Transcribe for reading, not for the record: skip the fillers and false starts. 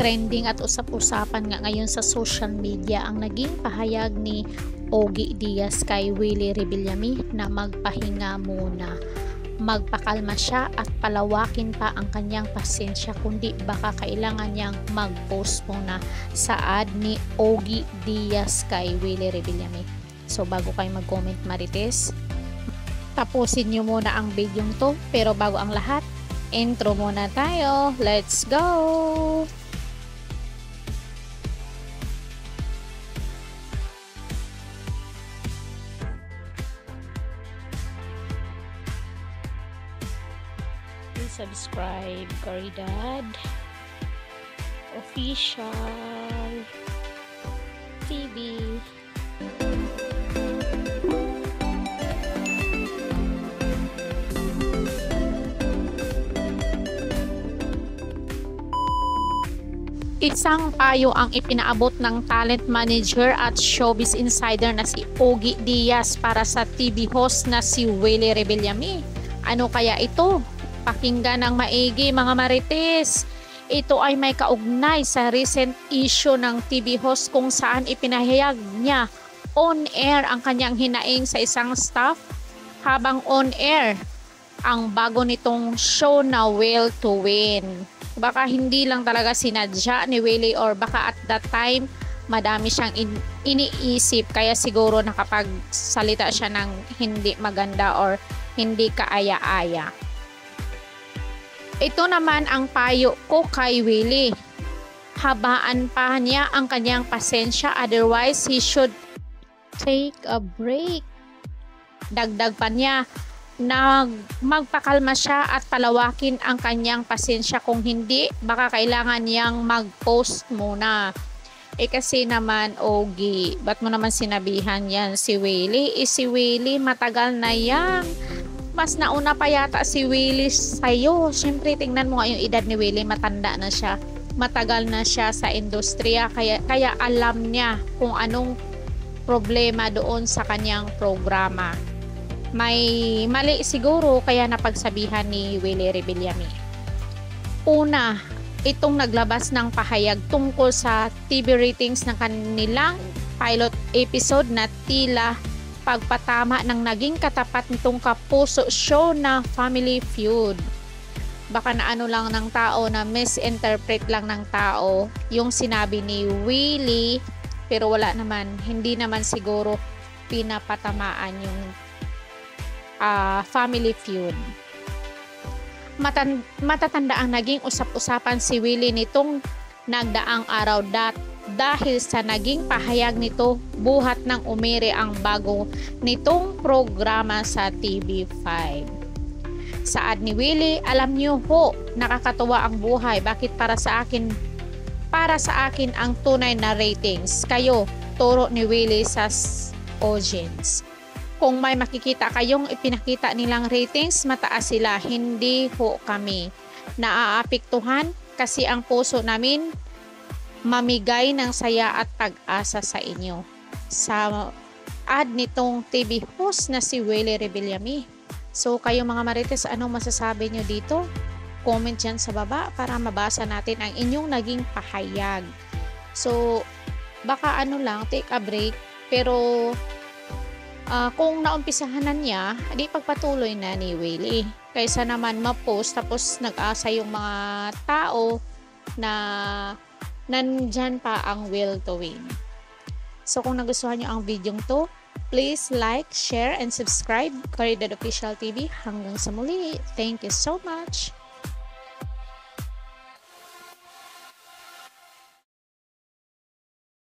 trending at usap-usapan nga ngayon sa social media ang naging pahayag ni Ogie Diaz kay Willie Rebillame na magpahinga muna. Magpakalma siya at palawakin pa ang kanyang pasensya, kundi baka kailangan niyang mag-post muna sa ad ni Ogie Diaz kay Willie Rebillame. So bago kayo mag-comment, Marites, tapusin niyo muna ang video to, pero bago ang lahat, intro muna tayo. Let's go! Please subscribe Caridad Official TV. Isang payo ang ipinaabot ng talent manager at showbiz insider na si Ogie Diaz para sa TV host na si Willie Rebillame. Ano kaya ito? Pakinggan ng maigi, mga Marites. Ito ay may kaugnay sa recent issue ng TV host kung saan ipinahayag niya on air ang kanyang hinaing sa isang staff habang on air ang bago nitong show na Will to Win. Baka hindi lang talaga sinadya ni Willie, or baka at that time madami siyang iniisip, kaya siguro nakapagsalita siya ng hindi maganda or hindi kaaya-aya. Ito naman ang payo ko kay Willie. Habaan pa niya ang kanyang pasensya, otherwise he should take a break. Dagdag pa niya, magpakalma siya at palawakin ang kanyang pasensya, kung hindi baka kailangan niyang mag-post muna. Kasi naman, Ogie, ba't mo naman sinabihan yan si Willie? Si Willie matagal na yan, mas nauna pa yata si Willie sa'yo. Siyempre tingnan mo nga yung edad ni Willie, matanda na siya, matagal na siya sa industriya, kaya alam niya kung anong problema doon sa kanyang programa. May mali siguro kaya napagsabihan ni Willie Rebillame. Una, itong naglabas ng pahayag tungkol sa TV ratings ng kanilang pilot episode na tila pagpatama ng naging katapat nitong kapuso show na Family Feud. Baka na ano lang ng tao, na misinterpret lang ng tao yung sinabi ni Willie, pero wala naman, hindi naman siguro pinapatamaan yung Family Feud. Matatanda ang naging usap-usapan si Willie nitong nagdaang araw dahil sa naging pahayag nito buhat ng umere ang bago nitong programa sa TV5. Sa ad ni Willie, alam niyo ho, nakakatuwa ang buhay. Bakit para sa akin ang tunay na ratings? Kayo, turo ni Willie sa audience. Kung may makikita kayong ipinakita nilang ratings, mataas sila, hindi ho kami naaapektuhan, kasi ang puso namin mamigay ng saya at pag-asa sa inyo. Sa ad nitong TV host na si Willie Rebillame. So kayo mga Marites, anong masasabi nyo dito? Comment dyan sa baba para mabasa natin ang inyong naging pahayag. So baka ano lang, take a break, pero kung naumpisahan na niya, di pagpatuloy na ni Willie. Kaysa naman ma-post tapos nag-asa yung mga tao na nandyan pa ang Will to Win. So kung nagustuhan nyo ang video to, please like, share, and subscribe Caridad Official TV. Hanggang sa muli. Thank you so much.